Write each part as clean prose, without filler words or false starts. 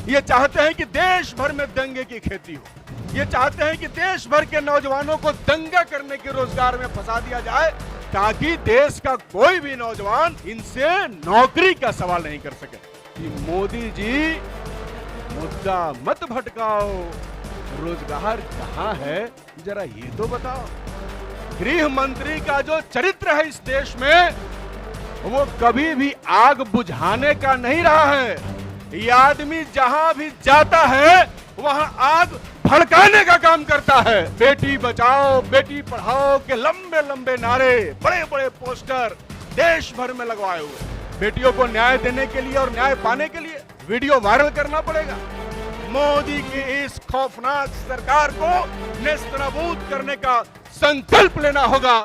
ये चाहते हैं कि देश भर में दंगे की खेती हो, ये चाहते हैं कि देश भर के नौजवानों को दंगा करने के रोजगार में फंसा दिया जाए, ताकि देश का कोई भी नौजवान इनसे नौकरी का सवाल नहीं कर सके। कि मोदी जी मुद्दा मत भटकाओ, रोजगार कहां है जरा ये तो बताओ। गृह मंत्री का जो चरित्र है इस देश में, वो कभी भी आग बुझाने का नहीं रहा है। ये आदमी जहां भी जाता है वहां आग भड़काने का काम करता है। बेटी बचाओ बेटी पढ़ाओ के लंबे लंबे नारे, बड़े बड़े पोस्टर देश भर में लगवाए हुए। बेटियों को न्याय देने के लिए और न्याय पाने के लिए वीडियो वायरल करना पड़ेगा। मोदी की इस खौफनाक सरकार को नेस्तनाबूद करने का संकल्प लेना होगा।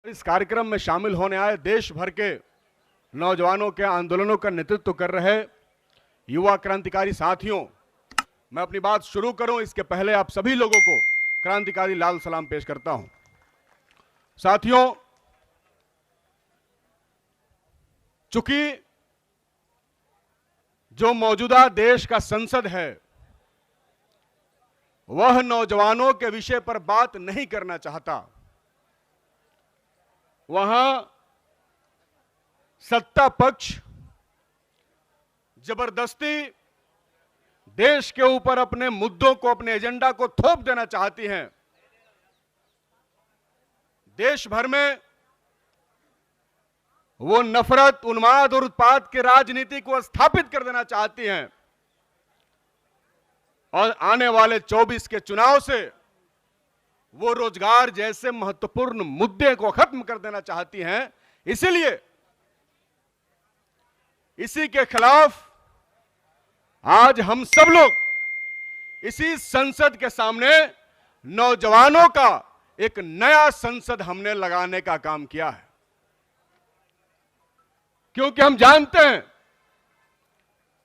इस कार्यक्रम में शामिल होने आए देश भर के नौजवानों के आंदोलनों का नेतृत्व कर रहे युवा क्रांतिकारी साथियों, मैं अपनी बात शुरू करूं इसके पहले आप सभी लोगों को क्रांतिकारी लाल सलाम पेश करता हूं। साथियों, चूंकि जो मौजूदा देश का संसद है वह नौजवानों के विषय पर बात नहीं करना चाहता, वहां सत्ता पक्ष जबरदस्ती देश के ऊपर अपने मुद्दों को, अपने एजेंडा को थोप देना चाहती हैं। देश भर में वो नफरत, उन्माद और उत्पात की राजनीति को स्थापित कर देना चाहती हैं और आने वाले 24 के चुनाव से वो रोजगार जैसे महत्वपूर्ण मुद्दे को खत्म कर देना चाहती हैं। इसीलिए इसी के खिलाफ आज हम सब लोग इसी संसद के सामने नौजवानों का एक नया संसद हमने लगाने का काम किया है, क्योंकि हम जानते हैं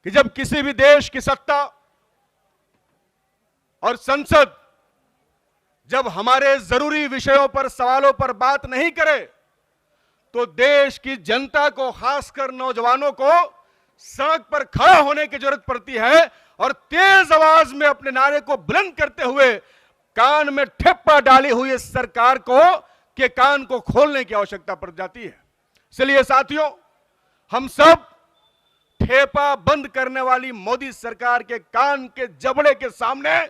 कि जब किसी भी देश की सत्ता और संसद जब हमारे जरूरी विषयों पर, सवालों पर बात नहीं करे, तो देश की जनता को, खासकर नौजवानों को सड़क पर खड़ा होने की जरूरत पड़ती है और तेज आवाज में अपने नारे को बुलंद करते हुए कान में ठेपा डाली हुई सरकार को के कान को खोलने की आवश्यकता पड़ जाती है। इसलिए साथियों, हम सब ठेपा बंद करने वाली मोदी सरकार के कान के जबड़े के सामने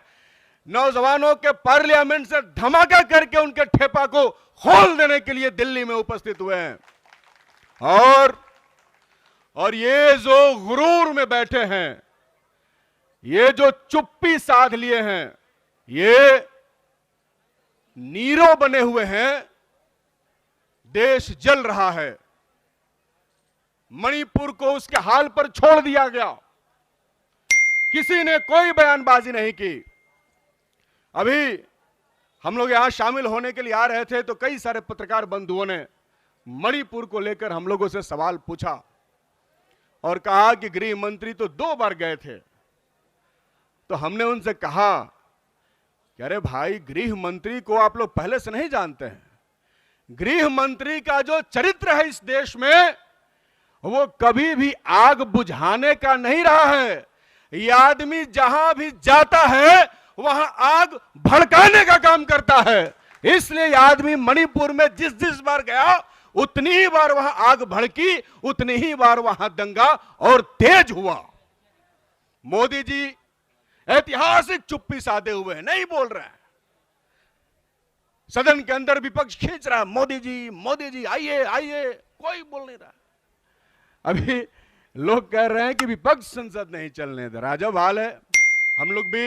नौजवानों के पार्लियामेंट से धमाका करके उनके ठेपा को खोल देने के लिए दिल्ली में उपस्थित हुए हैं। और ये जो गुरूर में बैठे हैं, ये जो चुप्पी साध लिए हैं, ये नीरो बने हुए हैं। देश जल रहा है, मणिपुर को उसके हाल पर छोड़ दिया गया, किसी ने कोई बयानबाजी नहीं की। अभी हम लोग यहां शामिल होने के लिए आ रहे थे तो कई सारे पत्रकार बंधुओं ने मणिपुर को लेकर हम लोगों से सवाल पूछा और कहा कि गृह मंत्री तो 2 बार गए थे। तो हमने उनसे कहा कि अरे भाई, गृह मंत्री को आप लोग पहले से नहीं जानते हैं। गृह मंत्री का जो चरित्र है इस देश में, वो कभी भी आग बुझाने का नहीं रहा है। ये आदमी जहां भी जाता है वहां आग भड़काने का काम करता है। इसलिए यह आदमी मणिपुर में जिस बार गया उतनी ही बार वहां आग भड़की, उतनी ही बार वहां दंगा और तेज हुआ। मोदी जी ऐतिहासिक चुप्पी साधे हुए हैं, नहीं बोल रहे हैं। सदन के अंदर विपक्ष खींच रहा है, मोदी जी आइए आइए, कोई बोल नहीं रहा। अभी लोग कह रहे हैं कि विपक्ष संसद नहीं चलने दे। राजब हाल है, हम लोग भी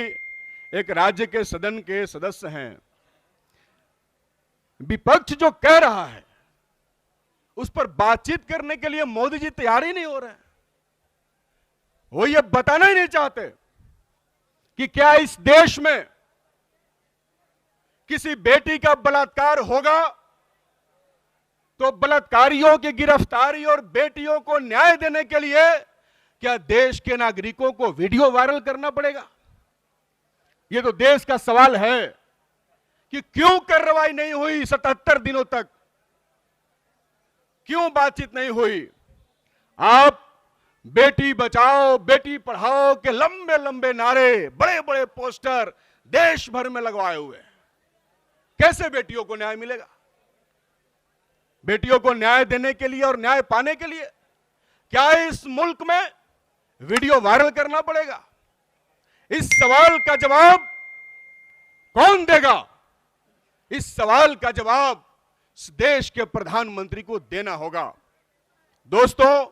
एक राज्य के सदन के सदस्य हैं। विपक्ष जो कह रहा है उस पर बातचीत करने के लिए मोदी जी तैयार ही नहीं हो रहे हैं। वो ये बताना ही नहीं चाहते कि क्या इस देश में किसी बेटी का बलात्कार होगा तो बलात्कारियों की गिरफ्तारी और बेटियों को न्याय देने के लिए क्या देश के नागरिकों को वीडियो वायरल करना पड़ेगा? यह तो देश का सवाल है कि क्यों कार्रवाई नहीं हुई 77 दिनों तक। क्यों बातचीत नहीं हुई? आप बेटी बचाओ बेटी पढ़ाओ के लंबे लंबे नारे, बड़े बड़े पोस्टर देश भर में लगवाए हुए हैं। कैसे बेटियों को न्याय मिलेगा? बेटियों को न्याय देने के लिए और न्याय पाने के लिए क्या इस मुल्क में वीडियो वायरल करना पड़ेगा? इस सवाल का जवाब कौन देगा? इस सवाल का जवाब इस देश के प्रधानमंत्री को देना होगा। दोस्तों,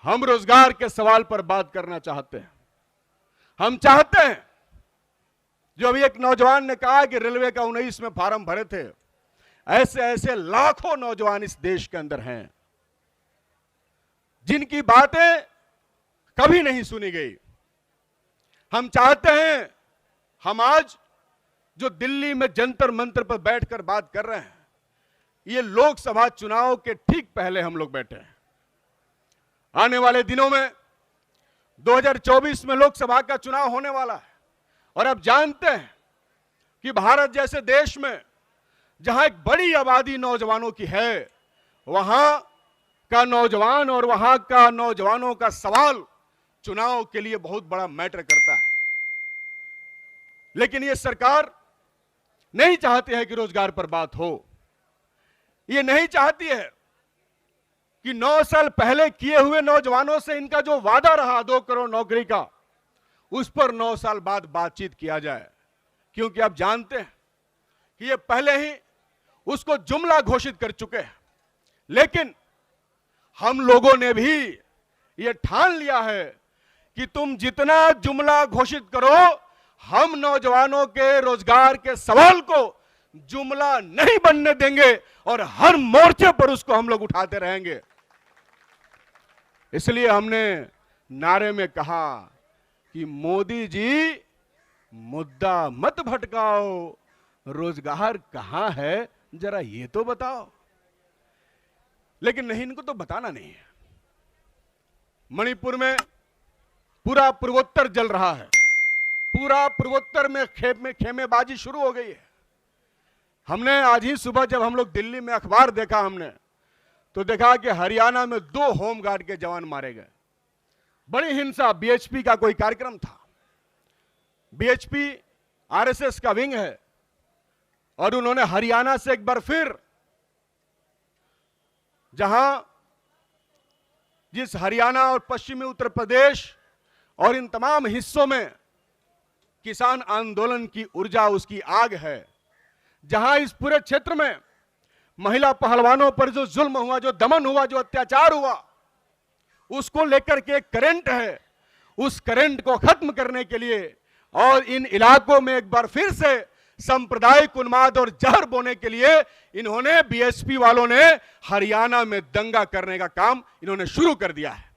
हम रोजगार के सवाल पर बात करना चाहते हैं। हम चाहते हैं, जो अभी एक नौजवान ने कहा कि रेलवे का 19 में फॉर्म भरे थे, ऐसे ऐसे लाखों नौजवान इस देश के अंदर हैं जिनकी बातें कभी नहीं सुनी गई। हम चाहते हैं, हम आज जो दिल्ली में जंतर मंतर पर बैठकर बात कर रहे हैं, ये लोकसभा चुनाव के ठीक पहले हम लोग बैठे हैं। आने वाले दिनों में 2024 में लोकसभा का चुनाव होने वाला है और आप जानते हैं कि भारत जैसे देश में जहां एक बड़ी आबादी नौजवानों की है, वहां का नौजवान और वहां का नौजवानों का सवाल चुनाव के लिए बहुत बड़ा मैटर करता है। लेकिन यह सरकार नहीं चाहती है कि रोजगार पर बात हो। यह नहीं चाहती है कि 9 साल पहले किए हुए नौजवानों से इनका जो वादा रहा 2 करोड़ नौकरी का, उस पर 9 साल बाद बातचीत किया जाए, क्योंकि आप जानते हैं कि ये पहले ही उसको जुमला घोषित कर चुके हैं। लेकिन हम लोगों ने भी ये ठान लिया है कि तुम जितना जुमला घोषित करो, हम नौजवानों के रोजगार के सवाल को जुमला नहीं बनने देंगे और हर मोर्चे पर उसको हम लोग उठाते रहेंगे। इसलिए हमने नारे में कहा कि मोदी जी मुद्दा मत भटकाओ, रोजगार कहां है जरा ये तो बताओ। लेकिन नहीं, इनको तो बताना नहीं है। मणिपुर में पूरा पूर्वोत्तर जल रहा है, पूरा पूर्वोत्तर में खेमेबाजी शुरू हो गई है। हमने आज ही सुबह जब हम लोग दिल्ली में अखबार देखा, हमने तो देखा कि हरियाणा में 2 होमगार्ड के जवान मारे गए। बड़ी हिंसा, बीएचपी का कोई कार्यक्रम था। बीएचपी आरएसएस का विंग है और उन्होंने हरियाणा से एक बार फिर, जहां जिस हरियाणा और पश्चिमी उत्तर प्रदेश और इन तमाम हिस्सों में किसान आंदोलन की ऊर्जा, उसकी आग है, जहां इस पूरे क्षेत्र में महिला पहलवानों पर जो जुल्म हुआ, जो दमन हुआ, जो अत्याचार हुआ, उसको लेकर के करंट है। उस करंट को खत्म करने के लिए और इन इलाकों में एक बार फिर से सांप्रदायिक उन्माद और जहर बोने के लिए इन्होंने, बीएसपी वालों ने हरियाणा में दंगा करने का काम इन्होंने शुरू कर दिया है।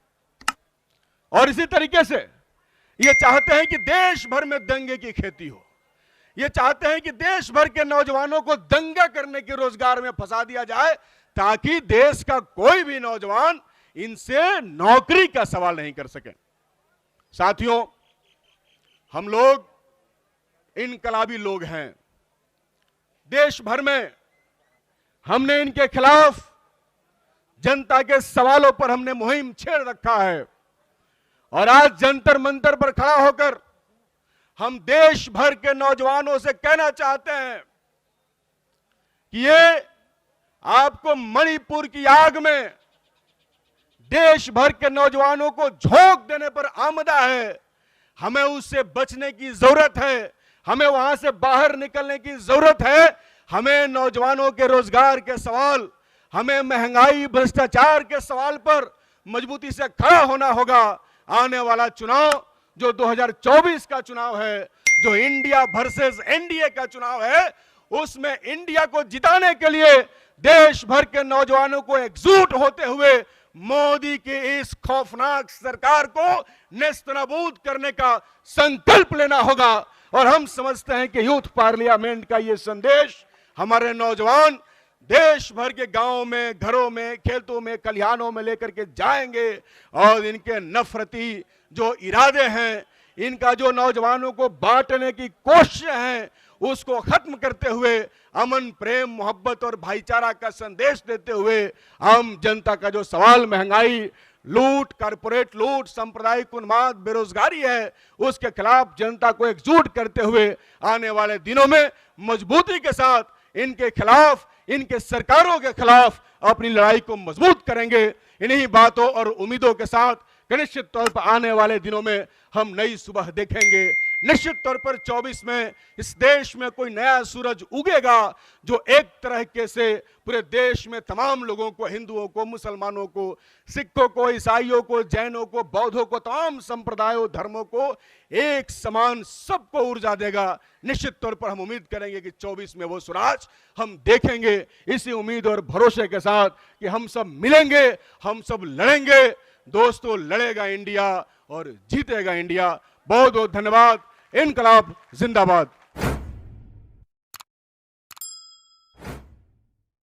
और इसी तरीके से ये चाहते हैं कि देश भर में दंगे की खेती हो। ये चाहते हैं कि देश भर के नौजवानों को दंगा करने के रोजगार में फंसा दिया जाए, ताकि देश का कोई भी नौजवान इनसे नौकरी का सवाल नहीं कर सके। साथियों, हम लोग इनकलाबी लोग हैं। देश भर में हमने इनके खिलाफ जनता के सवालों पर हमने मुहिम छेड़ रखा है और आज जंतर मंतर पर खड़ा होकर हम देश भर के नौजवानों से कहना चाहते हैं कि ये आपको मणिपुर की आग में देश भर के नौजवानों को झोंक देने पर आमदा है। हमें उससे बचने की जरूरत है, हमें वहां से बाहर निकलने की जरूरत है। हमें नौजवानों के रोजगार के सवाल, हमें महंगाई भ्रष्टाचार के सवाल पर मजबूती से खड़ा होना होगा। आने वाला चुनाव जो 2024 का चुनाव है, जो इंडिया वर्सेस एनडीए का चुनाव है, उसमें इंडिया को जिताने के लिए देश भर के नौजवानों को एकजुट होते हुए मोदी की इस खौफनाक सरकार को नेस्तनाबूद करने का संकल्प लेना होगा। और हम समझते हैं कि यूथ पार्लियामेंट का ये संदेश हमारे नौजवान देश भर के गांवों में, घरों में, खेतों में, खलिहानों में लेकर के जाएंगे और इनके नफरती जो इरादे हैं, इनका जो नौजवानों को बांटने की कोशिशें हैं, उसको खत्म करते हुए अमन, प्रेम, मोहब्बत और भाईचारा का संदेश देते हुए आम जनता का जो सवाल महंगाई, लूट, कारपोरेट लूट, सांप्रदायिक उन्माद, बेरोजगारी है, उसके खिलाफ जनता को एकजुट करते हुए आने वाले दिनों में मजबूती के साथ इनके खिलाफ, इनके सरकारों के खिलाफ अपनी लड़ाई को मजबूत करेंगे। इन्हीं बातों और उम्मीदों के साथ निश्चित तौर पर आने वाले दिनों में हम नई सुबह देखेंगे। निश्चित तौर पर 24 में इस देश में कोई नया सूरज उगेगा जो एक तरीके से पूरे देश में तमाम लोगों को, हिंदुओं को, मुसलमानों को, सिखों को, ईसाइयों को, जैनों को, बौद्धों को, तमाम संप्रदायों, धर्मों को एक समान सबको ऊर्जा देगा। निश्चित तौर पर हम उम्मीद करेंगे कि 24 में वो स्वराज हम देखेंगे। इसी उम्मीद और भरोसे के साथ कि हम सब मिलेंगे, हम सब लड़ेंगे। दोस्तों, लड़ेगा इंडिया और जीतेगा इंडिया। बहुत बहुत धन्यवाद। इनकलाब जिंदाबाद।